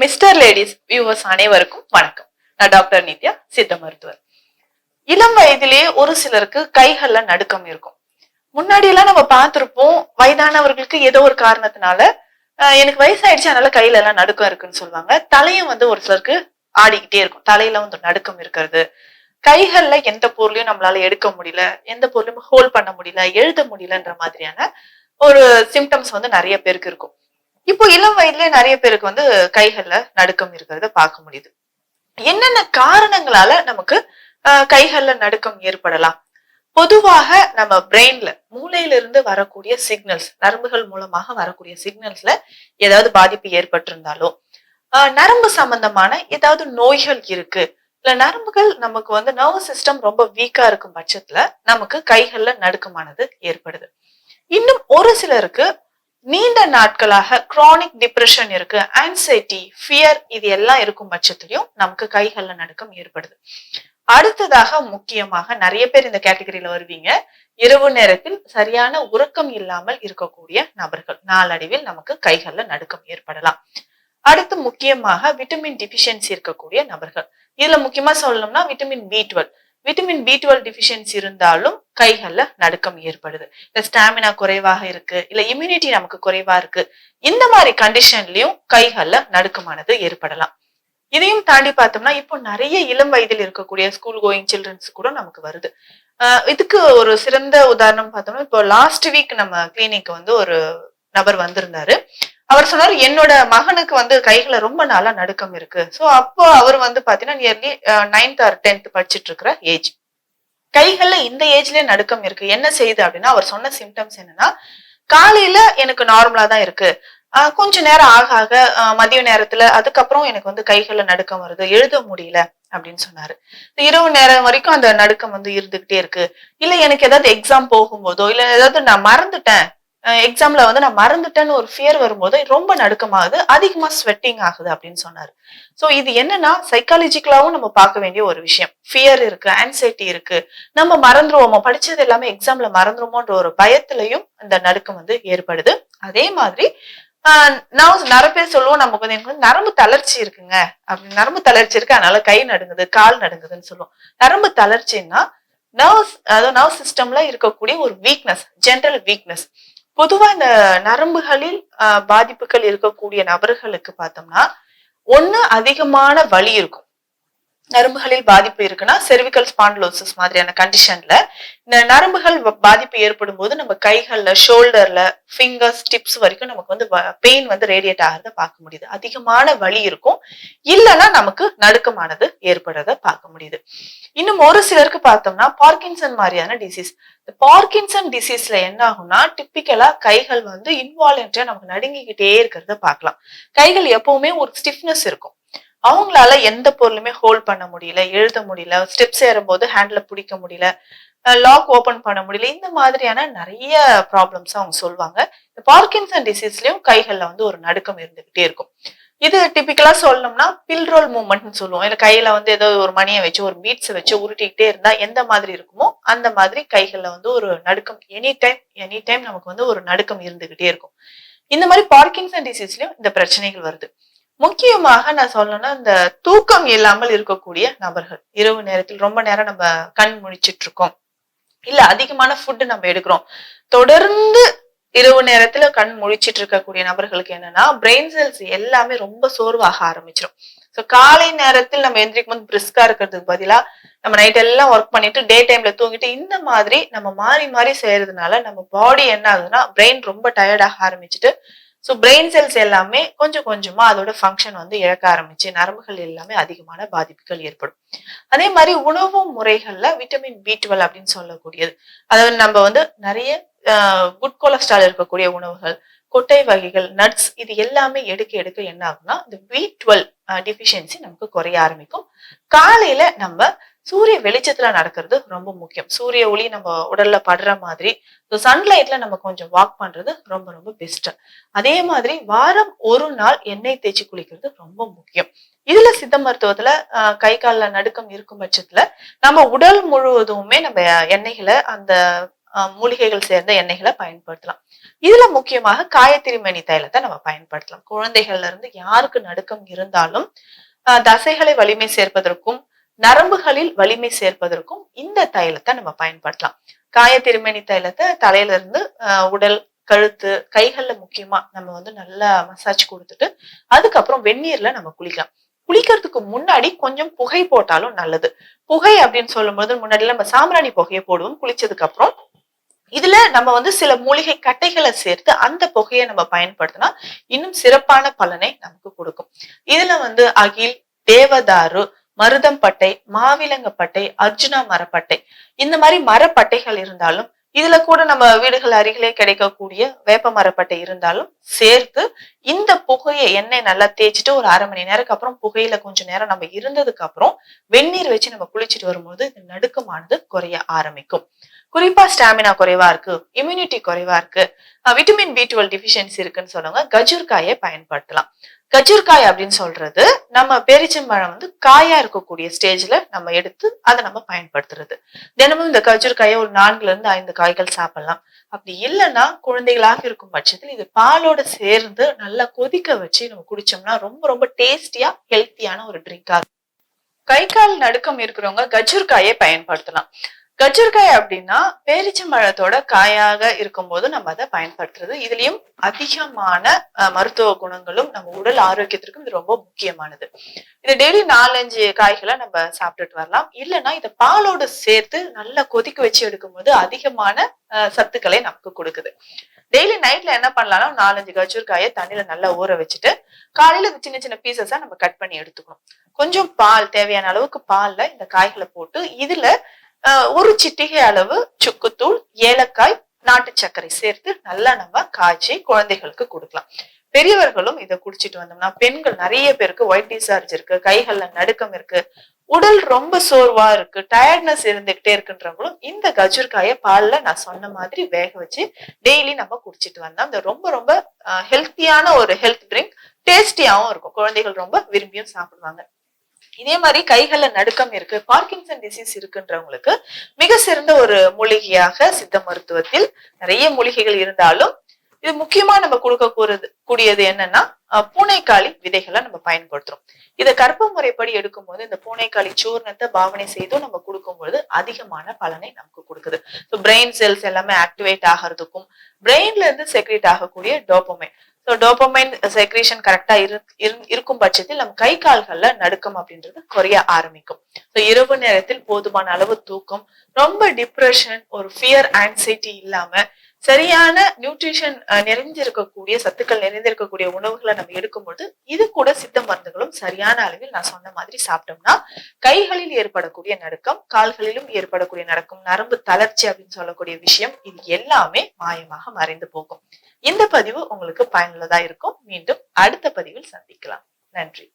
Mister ladies viewers அனைவருக்கும் வணக்கம். நான் டாக்டர் நித்யா, சித்த மருத்துவர். இளம் வயதிலேயே ஒரு சிலருக்கு கைகள்ல நடுக்கம் இருக்கும். முன்னாடி எல்லாம் நம்ம பார்த்திருப்போம், வயதானவர்களுக்கு ஏதோ ஒரு காரணத்தினால எனக்கு வயசாயிடுச்சு அதனால கையில எல்லாம் நடுக்கம் இருக்குன்னு சொல்லுவாங்க. தலையும் ஒரு சிலருக்கு ஆடிக்கிட்டே இருக்கும், தலையில நடுக்கம் இருக்கிறது. கைகள்ல எந்த பொருளையும் நம்மளால எடுக்க முடியல, எந்த பொருளையும் ஹோல்ட் பண்ண முடியல, எழுத முடியலன்ற மாதிரியான ஒரு சிம்டம்ஸ் நிறைய பேருக்கு இருக்கும். இப்போ இளம் வயதுல நிறைய பேருக்கு கைகள்ல நடுக்கம் இருக்கிறத பார்க்க முடியுது. என்னென்ன காரணங்களால நமக்கு கைகள்ல நடுக்கம் ஏற்படலாம்? பொதுவாக நம்ம பிரெயின்ல, மூளையில இருந்து வரக்கூடிய சிக்னல்ஸ், நரம்புகள் மூலமாக வரக்கூடிய சிக்னல்ஸ்ல ஏதாவது பாதிப்பு ஏற்பட்டிருந்தாலோ, நரம்பு சம்பந்தமான ஏதாவது நோய்கள் இருக்கு, இல்ல நரம்புகள் நமக்கு நர்வஸ் சிஸ்டம் ரொம்ப வீக்கா இருக்கும் பட்சத்துல நமக்கு கைகள்ல நடுக்கமானது ஏற்படுது. இன்னும் ஒரு சிலருக்கு நீண்ட நாட்களாக கிரானிக் டிப்ரெஷன் இருக்கு, ஆன்சைட்டி, ஃபியர், இது எல்லாம் இருக்கும் பட்சத்திலையும் நமக்கு கைகள்ல நடுக்கம் ஏற்படுது. அடுத்ததாக முக்கியமாக நிறைய பேர் இந்த கேட்டகரியில வருவீங்க, இரவு நேரத்தில் சரியான உறக்கம் இல்லாமல் இருக்கக்கூடிய நபர்கள், நாளடைவில் நமக்கு கைகள்ல நடுக்கம் ஏற்படலாம். அடுத்து முக்கியமாக விட்டமின் டிஃபிஷியன்சி இருக்கக்கூடிய நபர்கள். இதுல முக்கியமா சொல்லணும்னா விட்டமின் பி டுவெல் டிஃபிஷியன்சி இருந்தாலும் கைகள்ல நடுக்கம் ஏற்படுது. இல்ல ஸ்டாமினா குறைவாக இருக்கு, இல்ல இம்யூனிட்டி நமக்கு குறைவா இருக்கு, இந்த மாதிரி கண்டிஷன்லயும் கைகள்ல நடுக்கமானது ஏற்படலாம். இதையும் தாண்டி பார்த்தோம்னா இப்போ நிறைய இளம் வயதில் இருக்கக்கூடிய ஸ்கூல் கோயிங் சில்ட்ரன்ஸ் கூட நமக்கு வருது. இதுக்கு ஒரு சிறந்த உதாரணம் பார்த்தோம்னா, இப்போ லாஸ்ட் வீக் நம்ம கிளினிக் ஒரு நபர் வந்திருந்தாரு. அவர் சொன்னாரு, என்னோட மகனுக்கு கைகளை ரொம்ப நாளா நடுக்கம் இருக்கு. சோ அப்போ அவர் பாத்தீங்கன்னா நியர்லி 9th or 10th படிச்சுட்டு இருக்கிற ஏஜ். கைகள்ல இந்த ஏஜ்லயே நடுக்கம் இருக்கு. என்ன செய்யுது அப்படின்னா, அவர் சொன்ன சிம்டம்ஸ் என்னன்னா, காலையில எனக்கு நார்மலா தான் இருக்கு, கொஞ்ச நேரம் ஆக ஆக மதிய நேரத்துல அதுக்கப்புறம் எனக்கு கைகள்ல நடுக்கம் வருது, எழுத முடியல அப்படின்னு சொன்னாரு. இரவு நேரம் வரைக்கும் அந்த நடுக்கம் இருந்துகிட்டே இருக்கு. இல்ல எனக்கு ஏதாவது எக்ஸாம் போகும்போதோ, இல்ல ஏதாவது நான் மறந்துட்டேன், எக்ஸாம்ல நான் மறந்துட்டேன்னு ஒரு ஃபியர் வரும்போது ரொம்ப நடுக்கமாகுது, அதிகமா ஸ்வெட்டிங் ஆகுது அப்படின்னு சொன்னாரு. சோ இது என்னன்னா, சைக்காலஜிக்கலாவும் நம்ம பார்க்க வேண்டிய ஒரு விஷயம். ஃபியர் இருக்கு, ஆன்சைட்டி இருக்கு, நம்ம மறந்துருவோமோ, படிச்சது எல்லாமே எக்ஸாம்ல மறந்துருமோன்ற ஒரு பயத்திலையும் இந்த நடுக்கம் ஏற்படுது. அதே மாதிரி நான் நிறைய பேர் சொல்லுவோம், நமக்கு எனக்கு நரம்பு தளர்ச்சி இருக்குங்க, அப்படி நரம்பு தளர்ச்சி இருக்கு அதனால கை நடுங்குது, கால் நடுங்குதுன்னு சொல்லுவோம். நரம்பு தளர்ச்சின்னா நர்வ் சிஸ்டம்ல இருக்கக்கூடிய ஒரு வீக்னஸ், ஜெனரல் வீக்னஸ். பொதுவா இந்த நரம்புகளில் பாதிப்புகள் இருக்கக்கூடிய நபர்களுக்கு பார்த்தோம்னா, ஒண்ணு அதிகமான வலி இருக்கும். நரம்புகளில் பாதிப்பு இருக்குன்னா செர்விக்கல் ஸ்பாண்டிலோசிஸ் மாதிரியான கண்டிஷன்ல இந்த நரம்புகள் பாதிப்பு ஏற்படும் போது நம்ம கைகள்ல, ஷோல்டர்ல, ஃபிங்கர்ஸ், டிப்ஸ் வரைக்கும் நமக்கு பெயின் ரேடியேட் ஆகிறத பார்க்க முடியுது. அதிகமான வலி இருக்கும். இல்லைன்னா நமக்கு நடுக்கமானது ஏற்படுறத பார்க்க முடியுது. இன்னும் ஒரு சிலருக்கு பார்த்தோம்னா பார்க்கின்சன் மாதிரியான டிசீஸ். பார்க்கின்சன் டிசீஸ்ல என்ன ஆகும்னா, டிப்பிக்கலா கைகள் இன்வாலன்டரியா நமக்கு நடுங்கிக்கிட்டே இருக்கிறத பார்க்கலாம். கைகள் எப்பவுமே ஒரு ஸ்டிஃப்னஸ் இருக்கும். அவங்களால எந்த பொருளுமே ஹோல்ட் பண்ண முடியல, எழுத முடியல, ஸ்டெப்ஸ் ஏறும்போது ஹேண்ட்ல பிடிக்க முடியல, லாக் ஓபன் பண்ண முடியல, இந்த மாதிரியான நிறைய ப்ராப்ளம்ஸ் அவங்க சொல்லுவாங்க. பார்க்கின்சன் டிசீஸ்லயும் கைகள்ல ஒரு நடுக்கம் இருந்துகிட்டே இருக்கும். இது டிபிக்கலா சொல்லணும்னா பில் ரோல் மூவ்மெண்ட்னு சொல்லுவோம். இல்ல கையில ஏதோ ஒரு மணியை வச்சு, ஒரு பீட்ஸ் வச்சு உருட்டிக்கிட்டே இருந்தா எந்த மாதிரி இருக்குமோ அந்த மாதிரி கைகள்ல ஒரு நடுக்கம் எனி டைம் நமக்கு ஒரு நடுக்கம் இருந்துகிட்டே இருக்கும். இந்த மாதிரி பார்க்கின்சன் டிசீஸ்லயும் இந்த பிரச்சனைகள் வருது. முக்கியமாக நான் சொல்லணும்னா, இந்த தூக்கம் இல்லாமல் இருக்கக்கூடிய நபர்கள், இரவு நேரத்தில் ரொம்ப நேரம் நம்ம கண் முழிச்சிட்டு இருக்கோம், இல்ல அதிகமான ஃபுட் நம்ம எடுக்கிறோம், தொடர்ந்து இரவு நேரத்துல கண் முழிச்சிட்டு இருக்கக்கூடிய நபர்களுக்கு என்னன்னா, பிரெயின் செல்ஸ் எல்லாமே ரொம்ப சோர்வாக ஆரம்பிச்சிடும். சோ காலை நேரத்தில் நம்ம எந்திரிக்கும் போது பிரிஸ்கா இருக்கிறதுக்கு பதிலா நம்ம நைட் எல்லாம் ஒர்க் பண்ணிட்டு டே டைம்ல தூங்கிட்டு இந்த மாதிரி நம்ம மாறி மாறி செய்யறதுனால நம்ம பாடி என்ன ஆகுதுன்னா, பிரெயின் ரொம்ப டயர்டாக ஆரம்பிச்சுட்டு, சோ பிரெயின் செல்ஸ் எல்லாமே கொஞ்சம் கொஞ்சமா அதோட ஃபங்க்ஷன் இழக்க ஆரம்பிச்சு நரம்புகள் எல்லாமே அதிகமான பாதிப்புகள் ஏற்படும். அதே மாதிரி உணவு முறைகள்ல விட்டமின் பி டுவெல் அப்படின்னு சொல்லக்கூடியது, அதாவது நம்ம நிறைய குட் கொலஸ்ட்ரால் இருக்கக்கூடிய உணவுகள், கொட்டை வகைகள், நட்ஸ், இது எல்லாமே எடுக்க எடுக்க என்ன ஆகும்னா, இந்த பி டுவெல் டிஃபிஷியன்சி நமக்கு குறைய ஆரம்பிக்கும். காலையில நம்ம சூரிய வெளிச்சத்துல நடக்கிறது ரொம்ப முக்கியம். சூரிய ஒளி நம்ம உடல்ல படுற மாதிரி சன்லைட்ல நம்ம கொஞ்சம் வாக் பண்றது ரொம்ப ரொம்ப பெஸ்ட். அதே மாதிரி வாரம் ஒரு நாள் எண்ணெய் தேய்ச்சி குளிக்கிறது ரொம்ப முக்கியம். இதுல சித்த மருத்துவத்துல கை கால்ல நடுக்கம் இருக்கும் பட்சத்துல நம்ம உடல் முழுவதுமே நம்ம எண்ணெய்களை அந்த மூலிகைகள் சேர்ந்த எண்ணெய்களை பயன்படுத்தலாம். இதுல முக்கியமாக காயத்திருமேனி தைலத்தை நம்ம பயன்படுத்தலாம். குழந்தைகள்ல இருந்து யாருக்கு நடுக்கம் இருந்தாலும் தசைகளை வலிமை சேர்ப்பதற்கும் நரம்புகளில் வலிமை சேர்ப்பதற்கும் இந்த தைலத்தை நம்ம பயன்படுத்தலாம். காயத்திருமேனி தைலத்தை தலையில இருந்து உடல், கழுத்து, கைகள்ல முக்கியமா நம்ம நல்லா மசாஜ் கொடுத்துட்டு அதுக்கப்புறம் வெந்நீர்ல நம்ம குளிக்கலாம். குளிக்கிறதுக்கு முன்னாடி கொஞ்சம் புகை போட்டாலும் நல்லது. புகை அப்படின்னு சொல்லும்போது முன்னாடி நம்ம சாம்பிராணி புகையை போடுவோம் குளிச்சதுக்கு அப்புறம். இதுல நம்ம சில மூலிகை கட்டைகளை சேர்த்து அந்த புகையை நம்ம பயன்படுத்தினா இன்னும் சிறப்பான பலனை நமக்கு கொடுக்கும். இதுல அகில், தேவதாரு, மருதம்பட்டை, மாவிலங்கப்பட்டை, அர்ஜுனா மரப்பட்டை இந்த மாதிரி மரப்பட்டைகள் இருந்தாலும் இதுல கூட நம்ம வீடுகள் அருகிலே கிடைக்கக்கூடிய வேப்ப மரப்பட்டை இருந்தாலும் சேர்த்து இந்த புகையை எண்ணெய் நல்லா தேய்ச்சிட்டு ஒரு 1/2 மணி நேரத்துக்கு அப்புறம் புகையில கொஞ்ச நேரம் நம்ம இருந்ததுக்கு அப்புறம் வெந்நீர் வச்சு நம்ம குளிச்சுட்டு வரும்போது இந்த நடுக்கமானது குறைய ஆரம்பிக்கும். குறிப்பா ஸ்டாமினா குறைவா இருக்கு, இம்யூனிட்டி குறைவா இருக்கு, விட்டமின் B12 டிஃபிஷியன்சி இருக்குன்னு சொல்லுவாங்க, கஜூர்காயை பயன்படுத்தலாம். கஜூர்காய் அப்படின்னு சொல்றது நம்ம பேரிச்சம்பழம் காயா இருக்கக்கூடிய ஸ்டேஜ்ல நம்ம எடுத்து அதை நம்ம பயன்படுத்துறது. தினமும் இந்த கஜூர்காயை ஒரு 4ல இருந்து 5 காய்கள் சாப்பிடலாம். அப்படி இல்லைன்னா குழந்தைகளாக இருக்கும் பட்சத்தில் இது பாலோட சேர்ந்து நல்லா கொதிக்க வச்சு நம்ம குடிச்சோம்னா ரொம்ப ரொம்ப டேஸ்டியா ஹெல்த்தியான ஒரு ட்ரிங்கா இருக்கும். கை கால் நடுக்கம் இருக்கிறவங்க கஜூர்காயை பயன்படுத்தலாம். கஜூர்காய் அப்படின்னா பேரிச்சம்பழத்தோட காயாக இருக்கும்போது நம்ம அதை பயன்படுத்துறது. இதுலயும் அதிகமான மருத்துவ குணங்களும் நம்ம உடல் ஆரோக்கியத்திற்கும் இது ரொம்ப முக்கியமானது. இது டெய்லி 4-5 காய்களை நம்ம சாப்பிட்டுட்டு வரலாம். இல்லைன்னா இதை பாலோடு சேர்த்து நல்லா கொதிக்க வச்சு எடுக்கும்போது அதிகமான சத்துக்களை நமக்கு கொடுக்குது. டெய்லி நைட்ல என்ன பண்ணலாம்னா 4-5 கஜூர்காயை தண்ணியில நல்லா ஊற வச்சுட்டு காலையில சின்ன சின்ன பீசஸா நம்ம கட் பண்ணி எடுத்துக்கணும். கொஞ்சம் பால், தேவையான அளவுக்கு பால்ல இந்த காய்களை போட்டு இதுல ஒரு சிட்டிகை அளவு சுக்குத்தூள், ஏலக்காய், நாட்டு சர்க்கரை சேர்த்து நல்லா நம்ம காய்ச்சி குழந்தைகளுக்கு கொடுக்கலாம். பெரியவர்களும் இதை குடிச்சிட்டு வந்தோம்னா பெண்கள் நிறைய பேருக்கு ஒயிட் டிஸ்சார்ஜ் இருக்கு, கைகள்ல நடுக்கம் இருக்கு, உடல் ரொம்ப சோர்வா இருக்கு, டயர்ட்னஸ் இருந்துகிட்டே இருக்குன்றவங்களும் இந்த கஜூர்காயை பால்ல நான் சொன்ன மாதிரி வேக வச்சு டெய்லி நம்ம குடிச்சிட்டு வந்தோம். இந்த ரொம்ப ரொம்ப ஹெல்த்தியான ஒரு ஹெல்த் ட்ரிங்க், டேஸ்டியாவும் இருக்கும், குழந்தைகள் ரொம்ப விரும்பியும் சாப்பிடுவாங்க. இதே மாதிரி கைகள்ல நடுக்கம் இருக்கு, பார்க்கின்சன் டிசீஸ் இருக்குன்றவங்களுக்கு மிக சிறந்த ஒரு மூலிகையாக சித்த மருத்துவத்தில் நிறைய மூலிகைகள் இருந்தாலும் இது முக்கியமா நம்ம கொடுக்க கூடியது என்னன்னா பூனைக்காளி விதைகளை நம்ம பயன்படுத்துறோம். இதை கர்ப்ப முறைப்படி எடுக்கும்போது இந்த பூனைக்காளி சூர்ணத்தை பாவனை செய்தும் நம்ம கொடுக்கும்போது அதிகமான பலனை நமக்கு கொடுக்குது. பிரெயின் செல்ஸ் எல்லாமே ஆக்டிவேட் ஆகிறதுக்கும் பிரெயின்ல இருந்து செக்ரேட் ஆகக்கூடிய டோபமைன், டோபமைன் செக்ரேஷன் கரெக்டா இருக்கும் பட்சத்தில் நம்ம கை கால்கள்ல நடுக்கம் அப்படின்றது குறைய ஆரம்பிக்கும். இரவு நேரத்தில் போதுமான அளவு தூக்கம், ரொம்ப டிப்ரெஷன், ஒரு ஃபியர், ஆன்சைட்டி இல்லாம சரியான நியூட்ரிஷன் நிறைஞ்சிருக்கக்கூடிய சத்துக்கள் நிறைந்திருக்கக்கூடிய உணவுகளை நம்ம எடுக்கும்போது இது கூட சித்த மருந்துகளும் சரியான அளவில் நான் சொன்ன மாதிரி சாப்பிட்டோம்னா கைகளில் ஏற்படக்கூடிய நடுக்கம், கால்களிலும் ஏற்படக்கூடிய நடுக்கம், நரம்பு தளர்ச்சி அப்படின்னு சொல்லக்கூடிய விஷயம் இது எல்லாமே மாயமாக மறைந்து போகும். இந்த பதிவு உங்களுக்கு பயனுள்ளதா இருக்கும். மீண்டும் அடுத்த பதிவில் சந்திக்கலாம். நன்றி.